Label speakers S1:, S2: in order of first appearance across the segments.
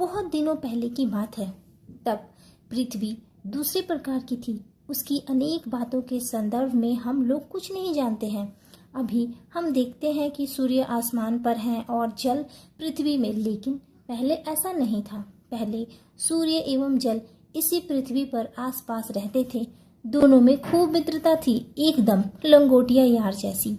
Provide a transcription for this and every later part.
S1: बहुत दिनों पहले की बात है। तब पृथ्वी दूसरे प्रकार की थी। उसकी अनेक बातों के संदर्भ में हम लोग कुछ नहीं जानते हैं। अभी हम देखते हैं कि सूर्य आसमान पर है और जल पृथ्वी में, लेकिन पहले ऐसा नहीं था। पहले सूर्य एवं जल इसी पृथ्वी पर आसपास रहते थे। दोनों में खूब मित्रता थी, एकदम लंगोटिया यार जैसी।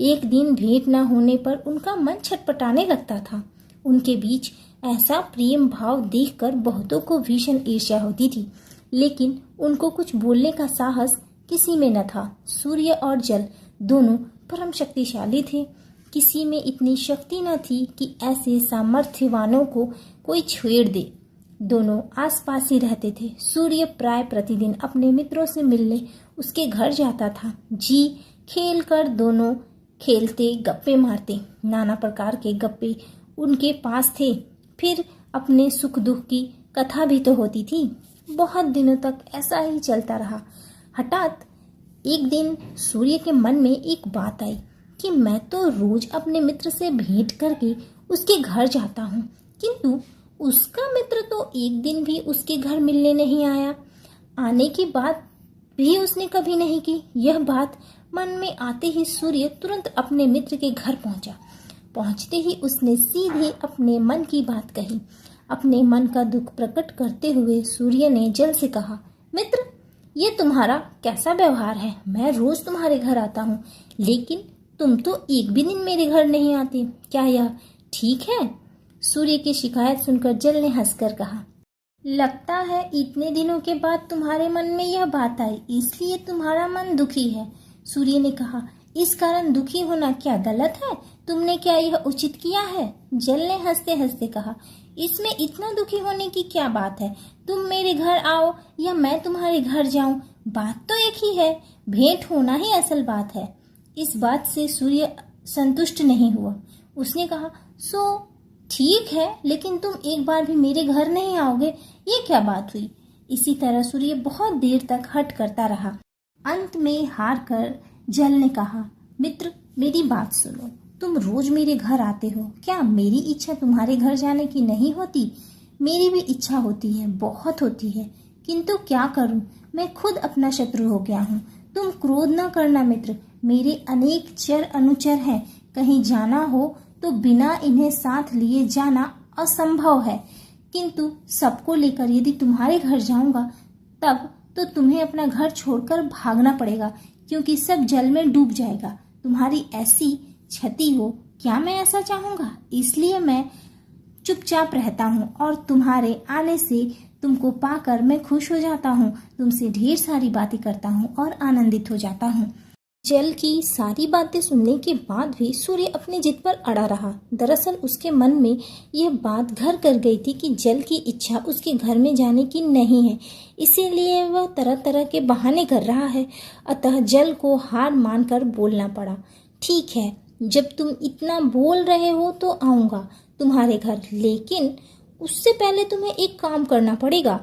S1: एक दिन भेंट न होने पर उनका मन छटपटाने लगता था। उनके बीच ऐसा प्रेम भाव देखकर बहुतों को भीषण ईर्ष्या होती थी, लेकिन उनको कुछ बोलने का साहस किसी में न था। सूर्य और जल दोनों परम शक्तिशाली थे। किसी में इतनी शक्ति न थी कि ऐसे सामर्थ्यवानों को कोई छेड़ दे। दोनों आसपास ही रहते थे। सूर्य प्राय प्रतिदिन अपने मित्रों से मिलने उसके घर जाता था। जी खेल कर दोनों खेलते, गप्पे मारते। नाना प्रकार के गप्पे उनके पास थे। फिर अपने सुख दुख की कथा भी तो होती थी। बहुत दिनों तक ऐसा ही चलता रहा। हठात एक दिन सूर्य के मन में एक बात आई कि मैं तो रोज अपने मित्र से भेंट करके उसके घर जाता हूँ, किंतु उसका मित्र तो एक दिन भी उसके घर मिलने नहीं आया। आने की बात भी उसने कभी नहीं की। यह बात मन में आते ही सूर्य तुरंत अपने मित्र के घर पहुंचा। पहुंचते ही उसने सीधे अपने मन की बात कही। अपने मन का दुख प्रकट करते हुए सूर्य ने जल से कहा, मित्र, ये तुम्हारा कैसा व्यवहार है? मैं रोज तुम्हारे घर आता हूँ, लेकिन तुम तो एक भी दिन मेरे घर नहीं आते। क्या यह ठीक है? सूर्य की शिकायत सुनकर जल ने हंसकर कहा, लगता है इतने दिनों के बाद तुम्हारे मन में यह बात आई, इसलिए तुम्हारा मन दुखी है। सूर्य ने कहा, इस कारण दुखी होना क्या गलत है? तुमने क्या यह उचित किया है? जल ने हंसते हंसते कहा, इसमें इतना दुखी होने की क्या बात है? तुम मेरे घर आओ या मैं तुम्हारे घर जाऊं, बात तो एक ही है। भेंट होना ही असल बात है। इस बात से सूर्य संतुष्ट नहीं हुआ। उसने कहा, सो ठीक है, लेकिन तुम एक बार भी मेरे घर नहीं आओगे, ये क्या बात हुई? इसी तरह सूर्य बहुत देर तक हट करता रहा। अंत में हार कर जल ने कहा, मित्र, मेरी बात सुनो। तुम रोज मेरे घर आते हो, क्या मेरी इच्छा तुम्हारे घर जाने की नहीं होती? मेरी भी इच्छा होती है, बहुत होती है, किंतु क्या करूं, मैं खुद अपना शत्रु हो गया हूं। तुम क्रोध न करना मित्र, मेरे अनेक चर अनुचर हैं। कहीं जाना हो तो बिना इन्हें साथ लिए जाना असंभव है, किंतु सबको लेकर यदि तुम्हारे घर जाऊंगा तब तो तुम्हें अपना घर छोड़कर भागना पड़ेगा, क्योंकि सब जल में डूब जाएगा। तुम्हारी ऐसी क्षति हो, क्या मैं ऐसा चाहूंगा? इसलिए मैं चुपचाप रहता हूँ और तुम्हारे आने से तुमको पाकर मैं खुश हो जाता हूँ। तुमसे ढेर सारी बातें करता हूँ और आनंदित हो जाता हूँ। जल की सारी बातें सुनने के बाद भी सूर्य अपनी जिद पर अड़ा रहा। दरअसल उसके मन में यह बात घर कर गई थी कि जल की इच्छा उसके घर में जाने की नहीं है, इसीलिए वह तरह तरह के बहाने कर रहा है। अतः जल को हार मानकर बोलना पड़ा, ठीक है, जब तुम इतना बोल रहे हो तो आऊँगा तुम्हारे घर, लेकिन उससे पहले तुम्हें एक काम करना पड़ेगा।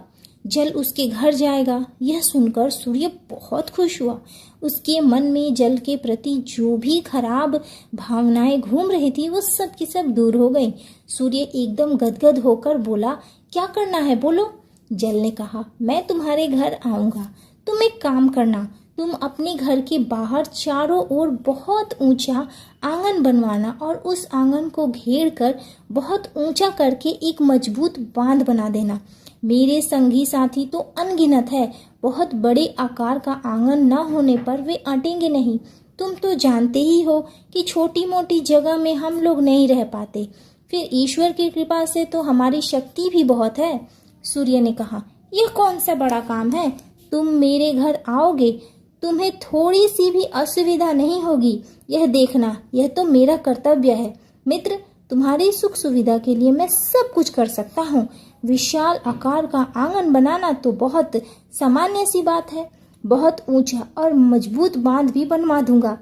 S1: जल उसके घर जाएगा। यह सुनकर सूर्य बहुत खुश हुआ। उसके मन में जल के प्रति जो भी खराब भावनाएं घूम रही थी वो सब की सब दूर हो गई। सूर्य एकदम गदगद होकर बोला, क्या करना है बोलो? जल ने कहा, मैं तुम्हारे घर आऊंगा। तुम एक काम करना, तुम अपने घर के बाहर चारों ओर बहुत ऊंचा आंगन बनवाना और उस आंगन को घेर कर बहुत ऊंचा करके एक मजबूत बांध बना देना। मेरे संगी साथी तो अनगिनत है, बहुत बड़े आकार का आंगन न होने पर वे अटेंगे नहीं। तुम तो जानते ही हो कि छोटी मोटी जगह में हम लोग नहीं रह पाते, फिर ईश्वर की कृपा से तो हमारी शक्ति भी बहुत है। सूर्य ने कहा, यह कौन सा बड़ा काम है? तुम मेरे घर आओगे, तुम्हें थोड़ी सी भी असुविधा नहीं होगी, यह देखना, यह तो मेरा कर्तव्य है। मित्र, तुम्हारी सुख सुविधा के लिए मैं सब कुछ कर सकता हूँ। विशाल आकार का आंगन बनाना तो बहुत सामान्य सी बात है। बहुत ऊंचा और मजबूत बांध भी बनवा दूंगा।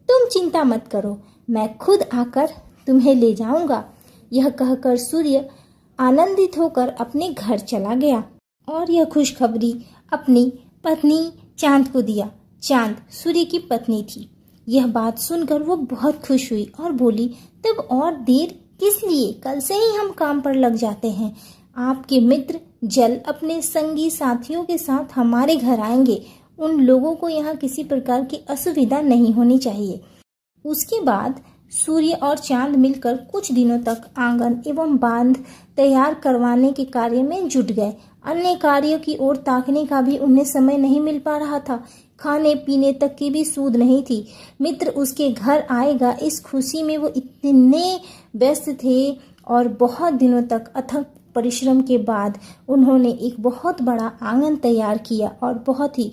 S1: तुम चिंता मत करो, मैं खुद आकर तुम्हें ले जाऊंगा। यह कहकर सूर्य आनंदित होकर अपने घर चला गया और यह खुशखबरी अपनी पत्नी चांद को दिया। चांद सूर्य की पत्नी थी। यह बात सुनकर वो बहुत खुश हुई और बोली, तब और देर किस लिए? कल से ही हम काम पर लग जाते हैं। आपके मित्र जल अपने संगी साथियों के साथ हमारे घर आएंगे। उन लोगों को यहाँ किसी प्रकार की असुविधा नहीं होनी चाहिए। उसके बाद सूर्य और चांद मिलकर कुछ दिनों तक आंगन एवं बांध तैयार करवाने के कार्य में जुट गए। अन्य कार्यों की ओर ताकने का भी उन्हें समय नहीं मिल पा रहा था। खाने पीने तक की भी सूध नहीं थी। मित्र उसके घर आएगा, इस खुशी में वो इतने व्यस्त थे और बहुत दिनों तक अथक परिश्रम के बाद उन्होंने एक बहुत बड़ा आंगन तैयार किया और बहुत ही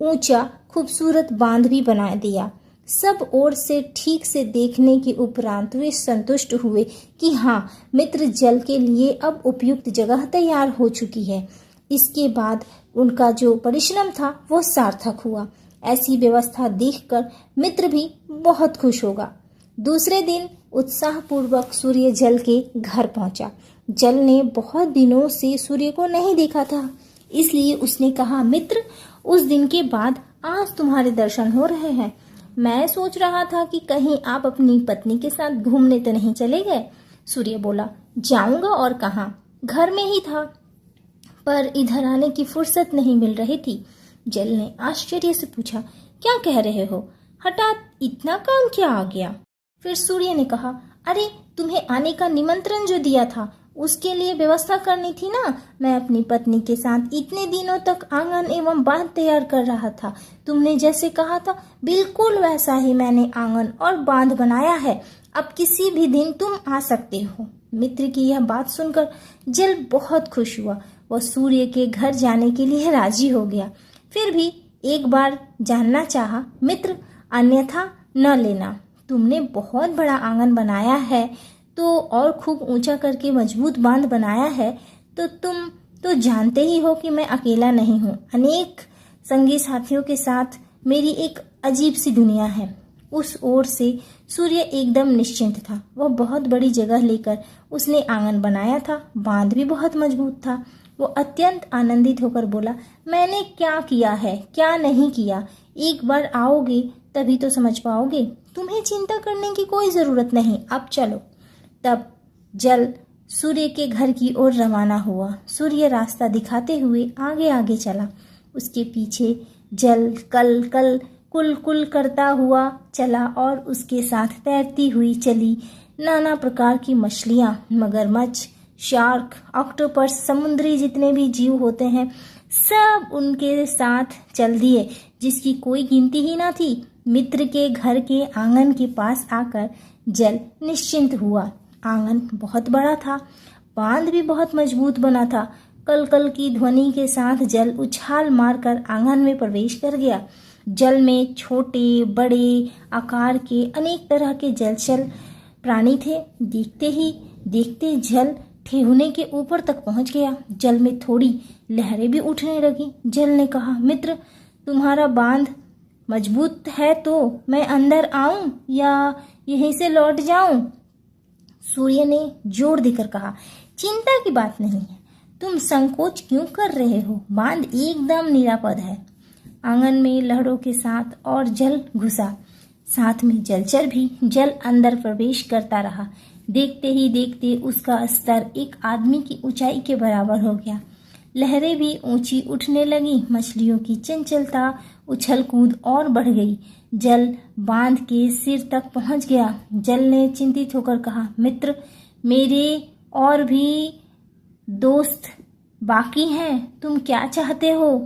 S1: ऊंचा खूबसूरत बांध भी बना दिया। सब ओर से ठीक से देखने के उपरांत वे संतुष्ट हुए कि हाँ, मित्र जल के लिए अब उपयुक्त जगह तैयार हो चुकी है। इसके बाद उनका जो परिश्रम था वो सार्थक हुआ। ऐसी व्यवस्था देखकर मित्र भी बहुत खुश होगा। दूसरे दिन उत्साहपूर्वक सूर्य जल के घर पहुंचा। जल ने बहुत दिनों से सूर्य को नहीं देखा था, इसलिए उसने कहा, मित्र, उस दिन के बाद आज तुम्हारे दर्शन हो रहे हैं। मैं सोच रहा था कि कहीं आप अपनी पत्नी के साथ घूमने तो नहीं चले गए। सूर्य बोला, जाऊंगा और कहाँ, घर में ही था, पर इधर आने की फुर्सत नहीं मिल रही थी। जल ने आश्चर्य से पूछा, क्या कह रहे हो, हठात इतना काम क्या आ गया? फिर सूर्य ने कहा, अरे तुम्हें आने का निमंत्रण जो दिया था उसके लिए व्यवस्था करनी थी ना। मैं अपनी पत्नी के साथ इतने दिनों तक आंगन एवं बांध तैयार कर रहा था। तुमने जैसे कहा था बिल्कुल वैसा ही मैंने आंगन और बांध बनाया है। अब किसी भी दिन तुम आ सकते हो। मित्र की यह बात सुनकर जल बहुत खुश हुआ। वह सूर्य के घर जाने के लिए राजी हो गया। फिर भी एक बार जानना चाहा, मित्र, अन्यथा न लेना। तुमने बहुत बड़ा आंगन बनाया है तो और खूब ऊंचा करके मजबूत बांध बनाया है, तो तुम तो जानते ही हो कि मैं अकेला नहीं हूँ। अनेक संगी साथियों के साथ मेरी एक अजीब सी दुनिया है। उस ओर से सूर्य एकदम निश्चिंत था। वह बहुत बड़ी जगह लेकर उसने आंगन बनाया था। बांध भी बहुत मजबूत था। वो अत्यंत आनंदित होकर बोला, मैंने क्या किया है, क्या नहीं किया, एक बार आओगे तभी तो समझ पाओगे। तुम्हें चिंता करने की कोई जरूरत नहीं, अब चलो। तब जल सूर्य के घर की ओर रवाना हुआ। सूर्य रास्ता दिखाते हुए आगे आगे चला। उसके पीछे जल कल कल कुल कुल करता हुआ चला और उसके साथ तैरती हुई चली नाना प्रकार की मछलियाँ, मगरमच्छ, शार्क, ऑक्टोपस, समुद्री जितने भी जीव होते हैं सब उनके साथ चल दिए, जिसकी कोई गिनती ही ना थी। मित्र के घर के आंगन के पास आकर जल निश्चिंत हुआ। आंगन बहुत बड़ा था, बांध भी बहुत मजबूत बना था। कल कल की ध्वनि के साथ जल उछाल मारकर आंगन में प्रवेश कर गया। जल में छोटे बड़े आकार के अनेक तरह के जलचर प्राणी थे। देखते ही देखते जल ठेहुने के ऊपर तक पहुंच गया। जल में थोड़ी लहरें भी उठने लगी। जल ने कहा, मित्र, तुम्हारा बांध मजबूत है तो मैं अंदर आऊं या यहीं से लौट जाऊं? सूर्य ने जोर देकर कहा, चिंता की बात नहीं है, तुम संकोच क्यों कर रहे हो? बांध एकदम निरापद है। आंगन में लहरों के साथ और जल घुसा, साथ में जलचर भी। जल अंदर प्रवेश करता रहा। देखते ही देखते उसका स्तर एक आदमी की ऊंचाई के बराबर हो गया। लहरें भी ऊंची उठने लगी। मछलियों की चंचलता, उछल कूद और बढ़ गई। जल बांध के सिर तक पहुंच गया। जल ने चिंतित होकर कहा, मित्र, मेरे और भी दोस्त बाकी हैं। तुम क्या चाहते हो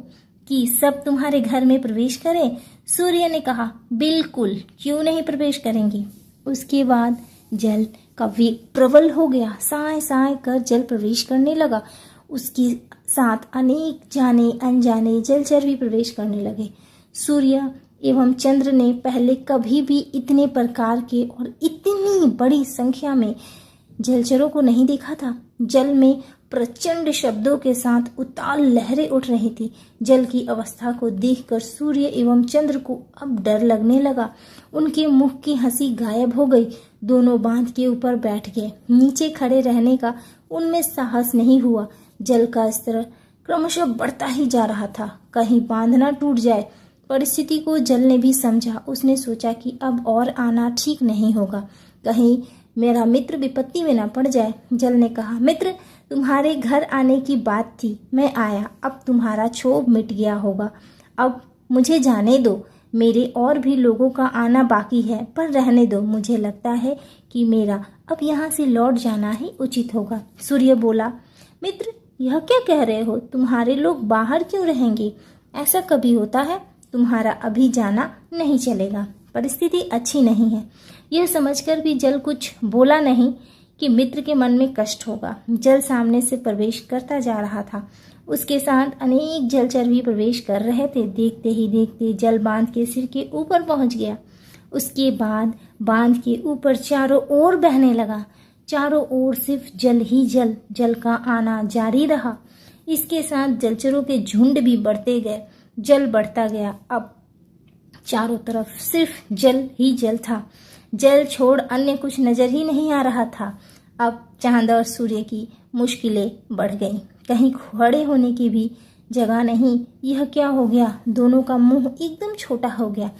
S1: कि सब तुम्हारे घर में प्रवेश करें? सूर्य ने कहा, बिल्कुल, क्यों नहीं प्रवेश करेंगे। उसके बाद जल का वेग प्रबल हो गया। साए साए कर जल प्रवेश करने लगा। उसके साथ अनेक जाने अनजाने जलचर भी प्रवेश करने लगे। सूर्य एवं चंद्र ने पहले कभी भी इतने प्रकार के और इतनी बड़ी संख्या में जलचरों को नहीं देखा था। जल में प्रचंड शब्दों के साथ उताल लहरें उठ रही थी। जल की अवस्था को देखकर सूर्य एवं चंद्र को अब डर लगने लगा। उनके मुख की हंसी गायब हो गई। दोनों बांध के ऊपर बैठ गए। नीचे खड़े रहने का उनमें साहस नहीं हुआ। जल का स्तर क्रमशः बढ़ता ही जा रहा था, कहीं बांध ना टूट जाए। परिस्थिति को जल ने भी समझा। उसने सोचा कि अब और आना ठीक नहीं होगा, कहीं मेरा मित्र विपत्ति में ना पड़ जाए। जल ने कहा, मित्र, तुम्हारे घर आने की बात थी, मैं आया। अब तुम्हारा क्षोभ मिट गया होगा। अब मुझे जाने दो, मेरे और भी लोगों का आना बाकी है, पर रहने दो। मुझे लगता है कि मेरा अब यहाँ से लौट जाना ही उचित होगा। सूर्य बोला, मित्र, यह क्या कह रहे हो? तुम्हारे लोग बाहर क्यों रहेंगे? ऐसा कभी होता है? तुम्हारा अभी जाना नहीं चलेगा, परिस्थिति अच्छी नहीं है। यह समझकर भी जल कुछ बोला नहीं कि मित्र के मन में कष्ट होगा। जल सामने से प्रवेश करता जा रहा था। उसके साथ अनेक जलचर भी प्रवेश कर रहे थे। देखते ही देखते जल बांध के सिर के ऊपर पहुंच गया। उसके बाद बांध के ऊपर चारों ओर बहने लगा। चारों ओर सिर्फ जल ही जल, जल का आना जारी रहा। इसके साथ जलचरों के झुंड भी बढ़ते गए। जल बढ़ता गया। अब चारों तरफ सिर्फ जल ही जल था। जल छोड़ अन्य कुछ नजर ही नहीं आ रहा था। अब चांद और सूर्य की मुश्किलें बढ़ गईं। कहीं खड़े होने की भी जगह नहीं। यह क्या हो गया? दोनों का मुंह एकदम छोटा हो गया।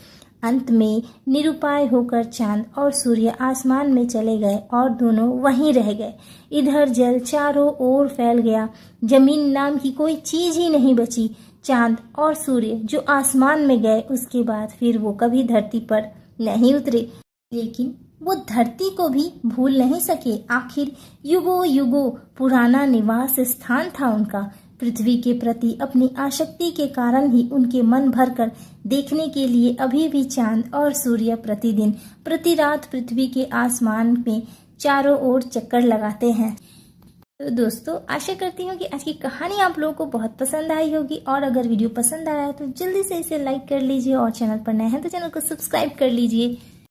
S1: अंत में निरुपाय होकर चांद और सूर्य आसमान में चले गए और दोनों वहीं रह गए। इधर जल चारों ओर फैल गया। जमीन नाम की कोई चीज ही नहीं बची। चांद और सूर्य जो आसमान में गए, उसके बाद फिर वो कभी धरती पर नहीं उतरे। लेकिन वो धरती को भी भूल नहीं सके। आखिर युगों युगों पुराना निवास स्थान था उनका। पृथ्वी के प्रति अपनी आसक्ति के कारण ही उनके मन भरकर देखने के लिए अभी भी चांद और सूर्य प्रतिदिन प्रति रात पृथ्वी के आसमान में चारों ओर चक्कर लगाते हैं। तो दोस्तों, आशा करती हूँ कि आज की कहानी आप लोगों को बहुत पसंद आई होगी। और अगर वीडियो पसंद आया तो जल्दी से इसे लाइक कर लीजिए और चैनल पर नए हैं तो चैनल को सब्सक्राइब कर लीजिए।